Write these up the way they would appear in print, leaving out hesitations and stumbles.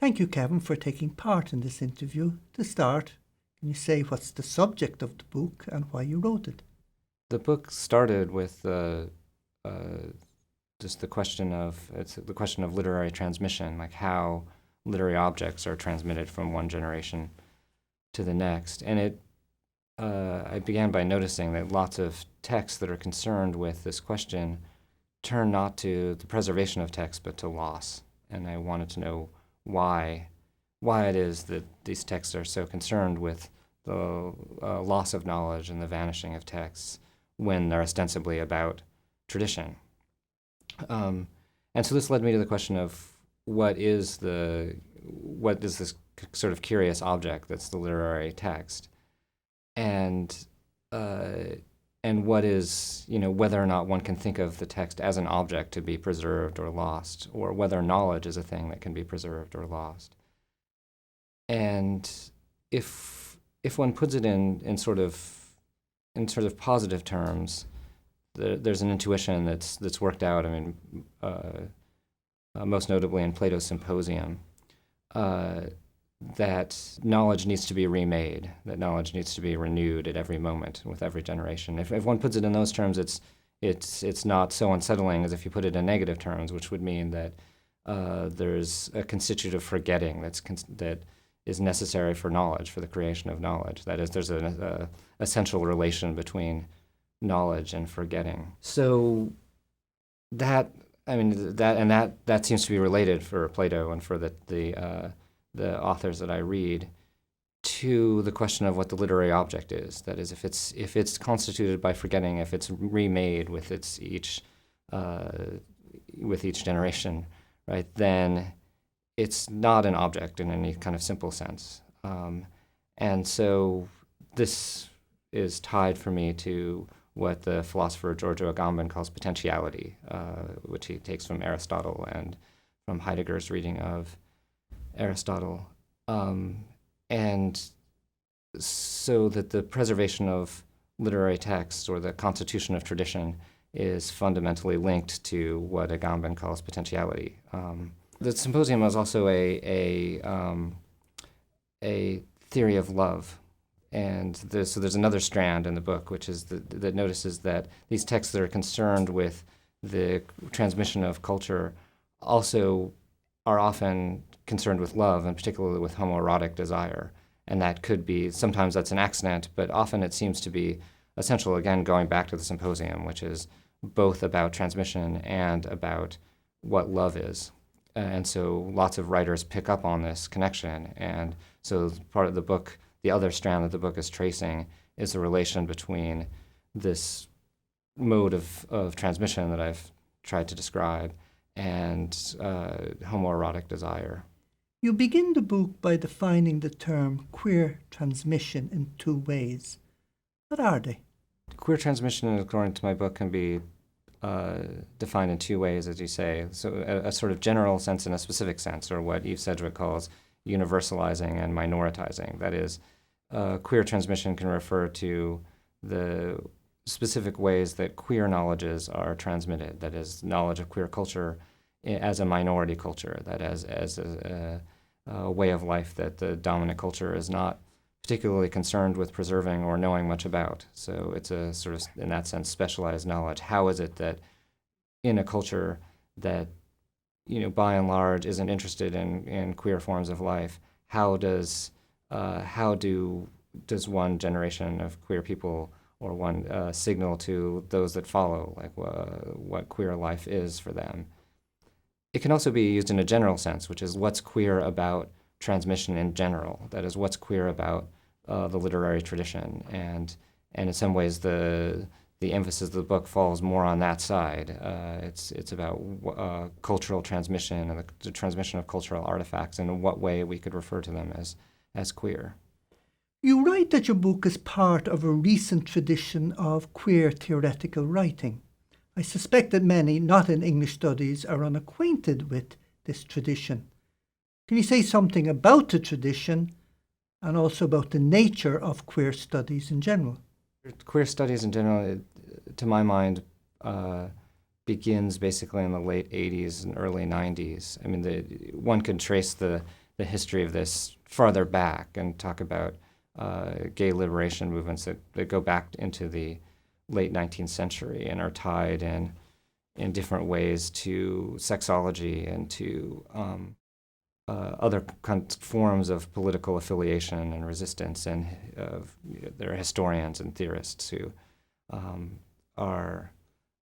Thank you, Kevin, for taking part in this interview. To start, can you say what's the subject of the book and why you wrote it? The book started with just the question of literary transmission, like how literary objects are transmitted from one generation to the next. And I began by noticing that lots of texts that are concerned with this question turn not to the preservation of text, but to loss. And I wanted to know why it is that these texts are so concerned with the loss of knowledge and the vanishing of texts when they're ostensibly about tradition. And so this led me to the question of what is this sort of curious object that's the literary text, and what is, whether or not one can think of the text as an object to be preserved or lost, or whether knowledge is a thing that can be preserved or lost. And if one puts it in sort of positive terms, there's an intuition that's worked out. I mean, most notably in Plato's Symposium, that knowledge needs to be remade, that knowledge needs to be renewed at every moment with every generation. If one puts it in those terms, it's not so unsettling as if you put it in negative terms, which would mean that there's a constitutive forgetting that is necessary for knowledge, for the creation of knowledge. That is, there's an essential relation between knowledge and forgetting. So that seems to be related for Plato and for the authors that I read to the question of what the literary object is. That is, if it's constituted by forgetting, if it's remade with each generation, right, then it's not an object in any kind of simple sense. And so this is tied for me to what the philosopher Giorgio Agamben calls potentiality, which he takes from Aristotle and from Heidegger's reading of Aristotle. And so that the preservation of literary texts or the constitution of tradition is fundamentally linked to what Agamben calls potentiality. The symposium was also a theory of love. And so there's another strand in the book, which is that notices that these texts that are concerned with the transmission of culture also are often concerned with love, and particularly with homoerotic desire. And that could be, sometimes that's an accident, but often it seems to be essential, again, going back to the symposium, which is both about transmission and about what love is. And so lots of writers pick up on this connection. And so part of the book, the other strand that the book is tracing, is the relation between this mode of transmission that I've tried to describe and homoerotic desire. You begin the book by defining the term queer transmission in two ways. What are they? Queer transmission, according to my book, can be defined in two ways, as you say. So a sort of general sense and a specific sense, or what Eve Sedgwick calls universalizing and minoritizing. That is, queer transmission can refer to the specific ways that queer knowledges are transmitted. That is, knowledge of queer culture as a minority culture, that as a way of life that the dominant culture is not particularly concerned with preserving or knowing much about. So it's a sort of, in that sense, specialized knowledge. How is it that in a culture that, by and large isn't interested in queer forms of life, how does one generation of queer people or one signal to those that follow, like what queer life is for them? It can also be used in a general sense, which is what's queer about transmission in general. That is, what's queer about the literary tradition. And in some ways, the emphasis of the book falls more on that side. It's about cultural transmission and the transmission of cultural artifacts, and in what way we could refer to them as queer. You write that your book is part of a recent tradition of queer theoretical writing. I suspect that many not in English studies are unacquainted with this tradition. Can you say something about the tradition and also about the nature of queer studies in general? Queer studies in general, to my mind, begins basically in the late 80s and early 90s. I mean, one could trace the the history of this farther back and talk about gay liberation movements that go back into the late 19th century and are tied in different ways to sexology and to other forms of political affiliation and resistance. And there are historians and theorists who are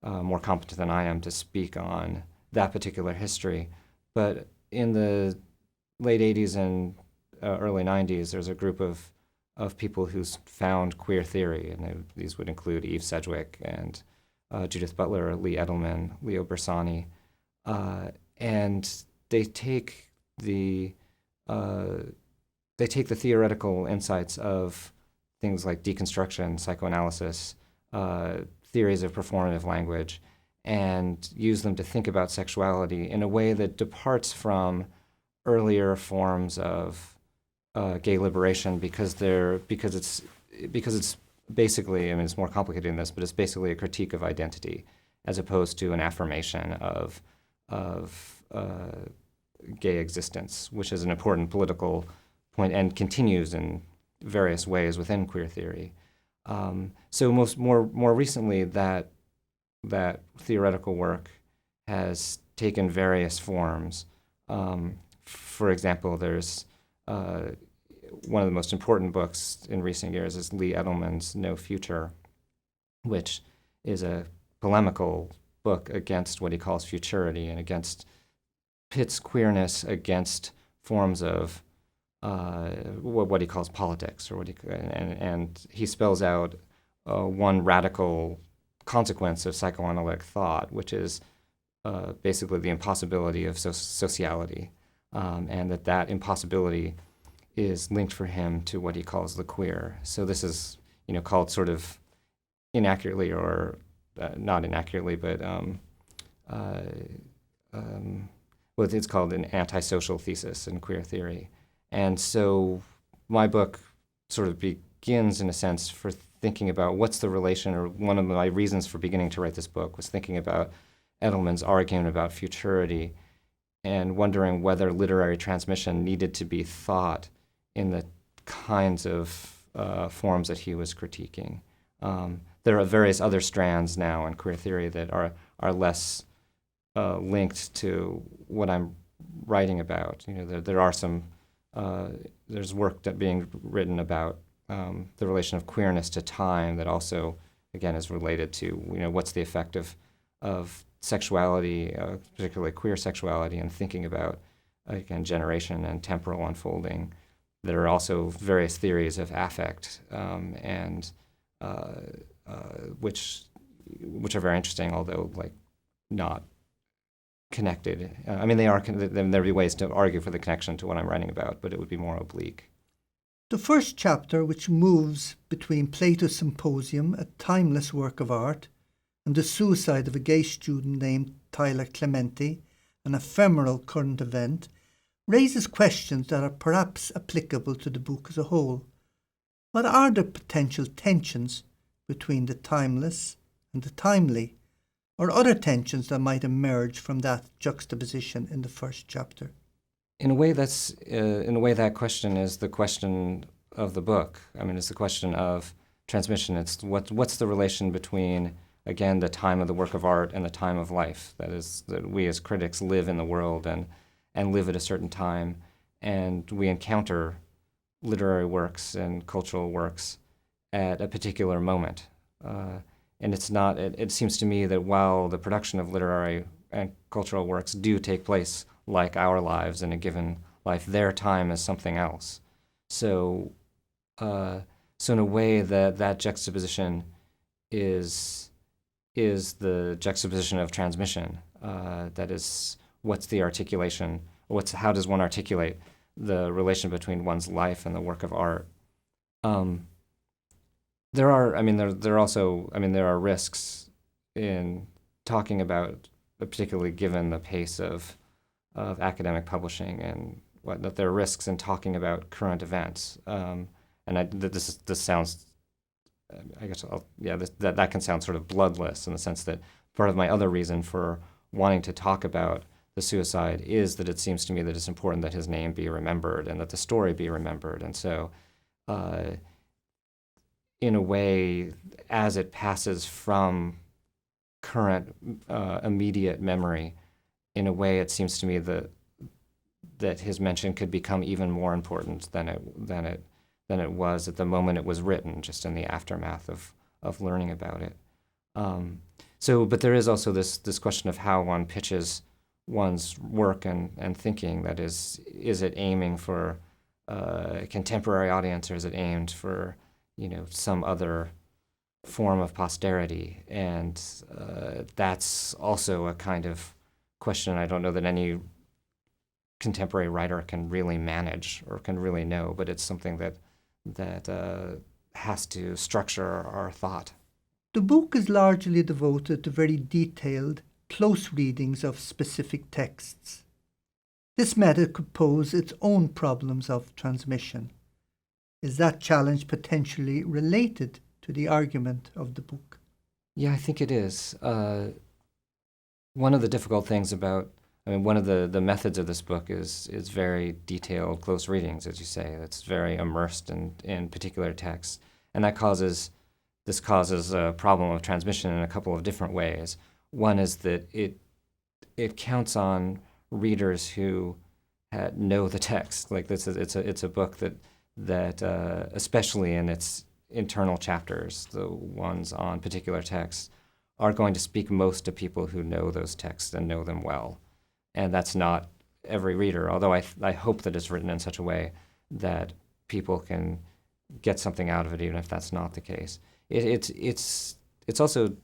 more competent than I am to speak on that particular history. But in the late 80s and early 90s, there's a group of people who found queer theory, and these would include Eve Sedgwick and Judith Butler, Lee Edelman, Leo Bersani, and they take the theoretical insights of things like deconstruction, psychoanalysis, theories of performative language, and use them to think about sexuality in a way that departs from earlier forms of gay liberation because it's basically, I mean, it's more complicated than this, but it's basically a critique of identity as opposed to an affirmation of gay existence, which is an important political point and continues in various ways within queer theory. So more recently, that theoretical work has taken various forms. For example, there's one of the most important books in recent years is Lee Edelman's No Future, which is a polemical book against what he calls futurity and pits queerness against forms of what he calls politics, and he spells out one radical consequence of psychoanalytic thought, which is basically the impossibility of sociality, and that impossibility is linked for him to what he calls the queer. So this is, called sort of inaccurately or not inaccurately, but it's called an antisocial thesis in queer theory. And so my book sort of begins, in a sense, for thinking about what's the relation, or one of my reasons for beginning to write this book was thinking about Edelman's argument about futurity and wondering whether literary transmission needed to be thought in the kinds of forms that he was critiquing. There are various other strands now in queer theory that are less linked to what I'm writing about. There are some, there's work that being written about the relation of queerness to time that also, again, is related to, what's the effect of sexuality, particularly queer sexuality, and thinking about, again, generation and temporal unfolding. There are also various theories of affect, and which are very interesting, although not connected. I mean, they are. There'd be ways to argue for the connection to what I'm writing about, but it would be more oblique. The first chapter, which moves between Plato's Symposium, a timeless work of art, and the suicide of a gay student named Tyler Clementi, an ephemeral current event, raises questions that are perhaps applicable to the book as a whole. What are the potential tensions between the timeless and the timely, or other tensions that might emerge from that juxtaposition in the first chapter? In a way, that question is the question of the book. I mean, it's the question of transmission. It's what's the relation between, again, the time of the work of art and the time of life. That is, that we as critics live in the world and live at a certain time, and we encounter literary works and cultural works at a particular moment. And it's not. It seems to me that while the production of literary and cultural works do take place like our lives in a given life, their time is something else. So in a way, that juxtaposition is the juxtaposition of transmission. That is, what's the articulation? How does one articulate the relation between one's life and the work of art? There are risks in talking about, particularly given the pace of academic publishing, and that there are risks in talking about current events. This sounds, I guess, that can sound sort of bloodless in the sense that part of my other reason for wanting to talk about the suicide is that it seems to me that it's important that his name be remembered and that the story be remembered. And so, in a way, as it passes from current immediate memory, in a way, it seems to me that his mention could become even more important than it was at the moment it was written, just in the aftermath of learning about it. But there is also this question of how one pitches one's work and thinking. That is it aiming for a contemporary audience, or is it aimed for some other form of posterity? And that's also a kind of question I don't know that any contemporary writer can really manage or can really know, but it's something that has to structure our thought. The book is largely devoted to very detailed, close readings of specific texts. This method could pose its own problems of transmission. Is that challenge potentially related to the argument of the book? Yeah, I think it is. One of the difficult things one of the methods of this book is very detailed, close readings, as you say. It's very immersed in particular texts. And this causes a problem of transmission in a couple of different ways. One is that it counts on readers who know the text. Like it's a book that especially in its internal chapters, the ones on particular texts, are going to speak most to people who know those texts and know them well. And that's not every reader, although I hope that it's written in such a way that people can get something out of it, even if that's not the case. It's also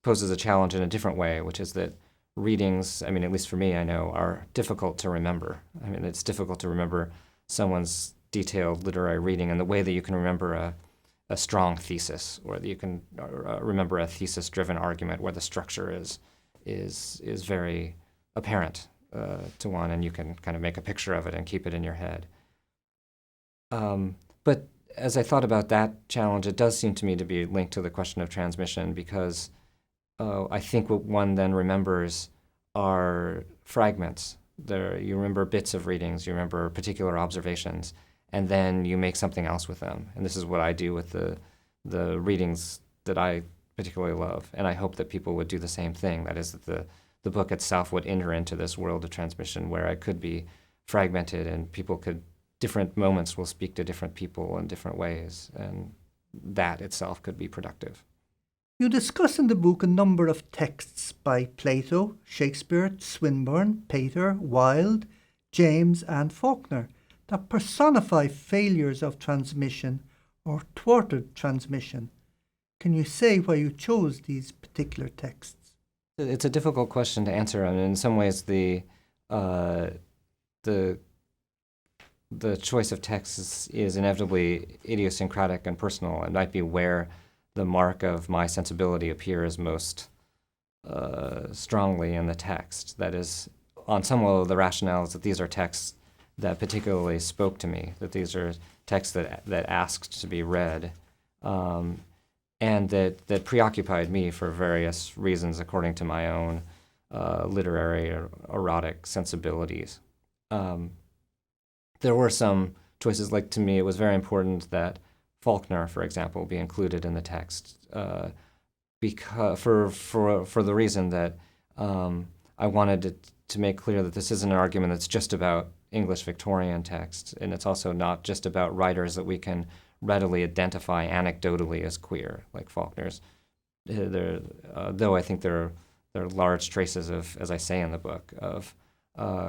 poses a challenge in a different way, which is that readings, at least for me, I know, are difficult to remember. It's difficult to remember someone's detailed literary reading in the way that you can remember a strong thesis, or that you can remember a thesis-driven argument where the structure is very apparent to one, and you can kind of make a picture of it and keep it in your head. But as I thought about that challenge, it does seem to me to be linked to the question of transmission, because I think what one then remembers are fragments. You remember bits of readings, you remember particular observations, and then you make something else with them. And this is what I do with the readings that I particularly love. And I hope that people would do the same thing. That is, that the book itself would enter into this world of transmission where it could be fragmented, and different moments will speak to different people in different ways, and that itself could be productive. You discuss in the book a number of texts by Plato, Shakespeare, Swinburne, Pater, Wilde, James, and Faulkner that personify failures of transmission or thwarted transmission. Can you say why you chose these particular texts? It's a difficult question to answer, and in some ways the choice of texts is inevitably idiosyncratic and personal. It might be where the mark of my sensibility appears most strongly in the text. That is, on some level, the rationale is that these are texts that particularly spoke to me, that these are texts that asked to be read, and that preoccupied me for various reasons according to my own literary or erotic sensibilities. There were some choices, like to me it was very important that Faulkner, for example, be included in the text, because for the reason that I wanted to make clear that this isn't an argument that's just about English Victorian texts, and it's also not just about writers that we can readily identify anecdotally as queer, like Faulkner's. Though I think there are large traces of, as I say in the book, of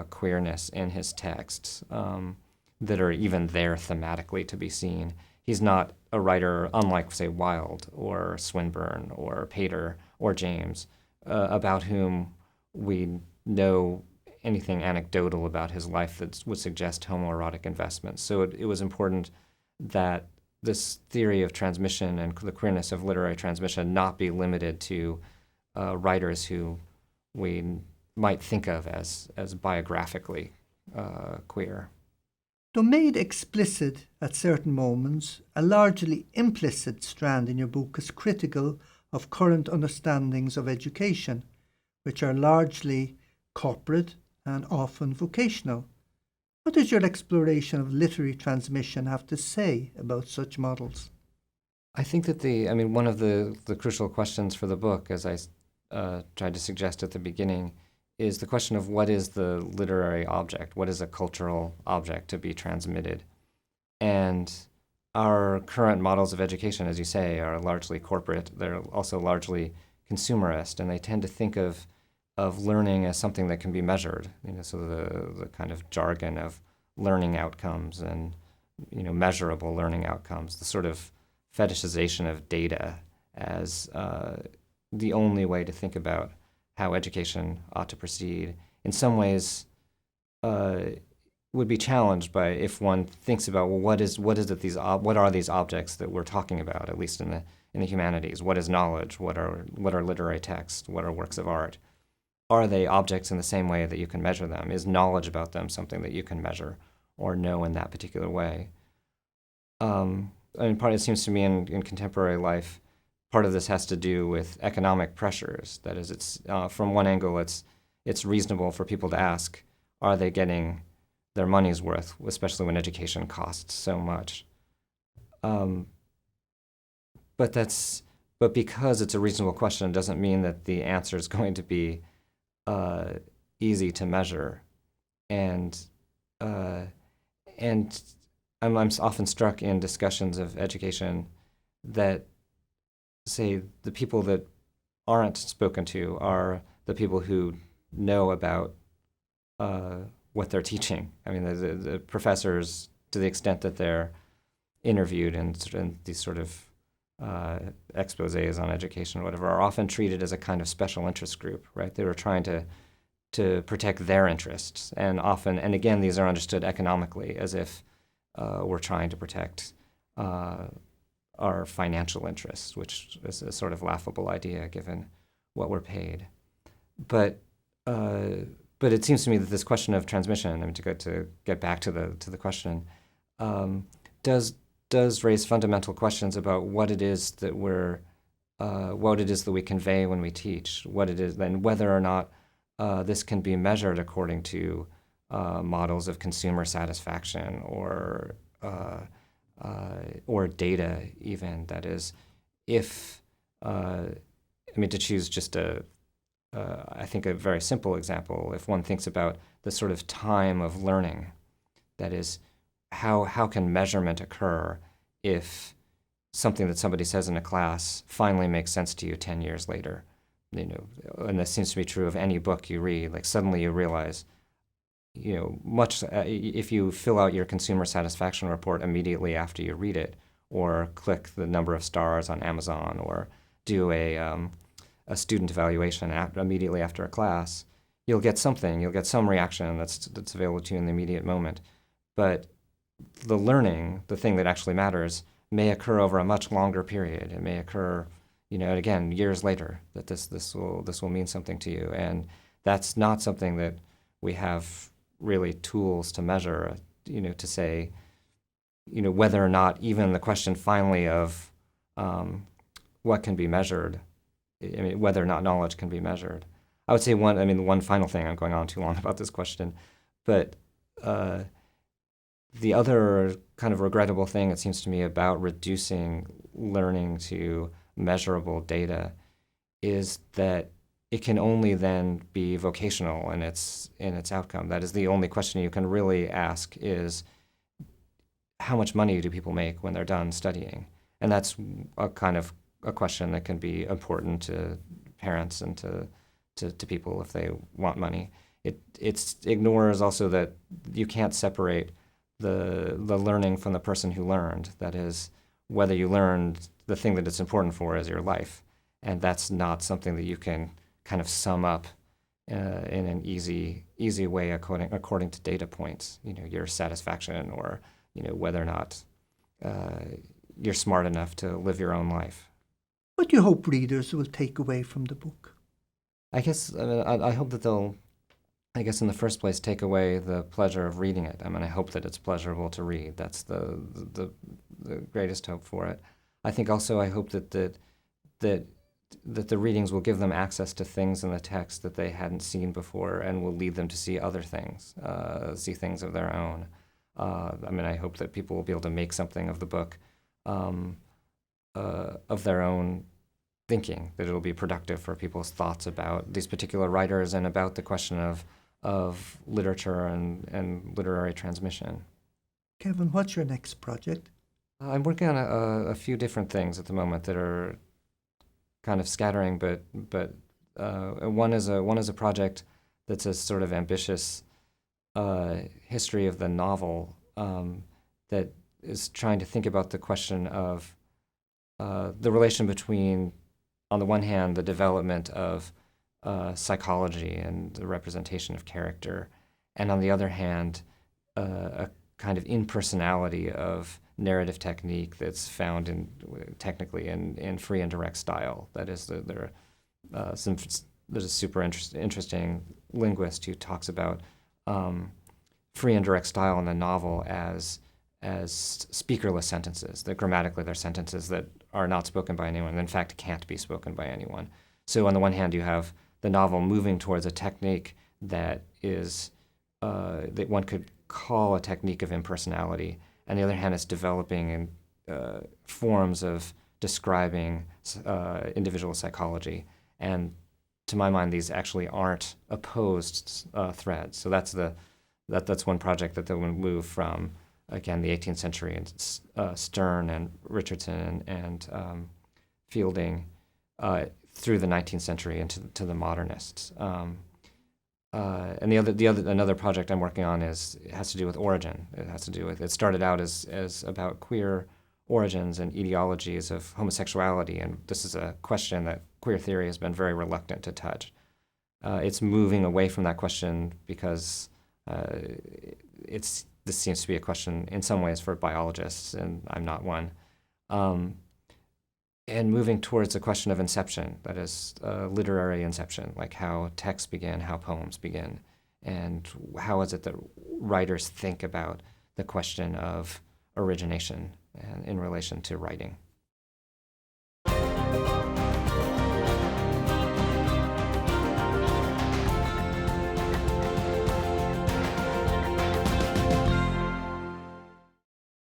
queerness in his texts that are even there thematically to be seen. He's not a writer, unlike, say, Wilde or Swinburne or Pater or James, about whom we know anything anecdotal about his life that would suggest homoerotic investments. So it was important that this theory of transmission and the queerness of literary transmission not be limited to writers who we might think of as biographically queer. Though made explicit at certain moments, a largely implicit strand in your book is critical of current understandings of education, which are largely corporate, and often vocational. What does your exploration of literary transmission have to say about such models? I think that one of the crucial questions for the book, as I tried to suggest at the beginning, is the question of what is the literary object? What is a cultural object to be transmitted? And our current models of education, as you say, are largely corporate. They're also largely consumerist, and they tend to think of learning as something that can be measured. So the kind of jargon of learning outcomes and measurable learning outcomes, the sort of fetishization of data as the only way to think about how education ought to proceed. In some ways, would be challenged by if one thinks about, well, what are these objects that we're talking about, at least in the humanities? What is knowledge? What are literary texts? What are works of art? Are they objects in the same way that you can measure them? Is knowledge about them something that you can measure or know in that particular way? Part, it seems to me, in contemporary life, part of this has to do with economic pressures. That is, it's from one angle, it's reasonable for people to ask, are they getting their money's worth, especially when education costs so much. But because it's a reasonable question, it doesn't mean that the answer is going to be easy to measure. And I'm often struck in discussions of education that say the people that aren't spoken to are the people who know about what they're teaching. I mean, the professors, to the extent that they're interviewed in these sort of exposés on education or whatever, are often treated as a kind of special interest group, right? They were trying to protect their interests, and again, these are understood economically as if we're trying to protect our financial interests, which is a sort of laughable idea given what we're paid. But it seems to me that this question of transmission, to get back to the question, does raise fundamental questions about what it is that we convey when we teach, what it is, and whether or not this can be measured according to models of consumer satisfaction or data even. That is, if to choose just I think a very simple example, if one thinks about the sort of time of learning, that is, how can measurement occur if something that somebody says in a class finally makes sense to you 10 years later? And this seems to be true of any book you read. Like suddenly you realize, if you fill out your consumer satisfaction report immediately after you read it, or click the number of stars on Amazon, or do a student evaluation immediately after a class, you'll get some reaction that's available to you in the immediate moment. But the learning, the thing that actually matters, may occur over a much longer period. It may occur, again, years later, that this will mean something to you. And that's not something that we have really tools to measure, to say, whether or not even the question finally of what can be measured, whether or not knowledge can be measured. I would say one final thing, I'm going on too long about this question, but the other kind of regrettable thing, it seems to me, about reducing learning to measurable data is that it can only then be vocational in its outcome. That is, the only question you can really ask is, how much money do people make when they're done studying? And that's a kind of a question that can be important to parents and to people if they want money. It ignores also that you can't separate the learning from the person who learned. That is, whether you learned, the thing that it's important for is your life. And that's not something that you can kind of sum up in an easy way according to data points, your satisfaction, or whether or not you're smart enough to live your own life. What do you hope readers will take away from the book? I guess I hope that they'll, in the first place, take away the pleasure of reading it. I hope that it's pleasurable to read. That's the greatest hope for it. I think also I hope that the readings will give them access to things in the text that they hadn't seen before, and will lead them to see other things, see things of their own. I hope that people will be able to make something of the book of their own thinking, that it'll be productive for people's thoughts about these particular writers and about the question of literature and literary transmission. Kevin, what's your next project? I'm working on a few different things at the moment that are kind of scattering, but one is a project that's a sort of ambitious history of the novel that is trying to think about the question of the relation between, on the one hand, the development of psychology and the representation of character, and on the other hand, a kind of impersonality of narrative technique that's found technically in free and direct style. That is, there's a super interesting linguist who talks about free and direct style in the novel as speakerless sentences, that grammatically they're sentences that are not spoken by anyone, and in fact can't be spoken by anyone. So on the one hand, you have the novel moving towards a technique that is that one could call a technique of impersonality, and the other hand, it's developing in forms of describing individual psychology. And to my mind, these actually aren't opposed threads. So that's one project that will move from, again, the 18th century and Sterne and Richardson and Fielding through the 19th century into the modernists. And another project I'm working on has to do with origin. It started out as about queer origins and etiologies of homosexuality, and this is a question that queer theory has been very reluctant to touch. It's moving away from that question because this seems to be a question in some ways for biologists, and I'm not one. And moving towards a question of inception, that is literary inception, like how texts begin, how poems begin, and how is it that writers think about the question of origination and in relation to writing.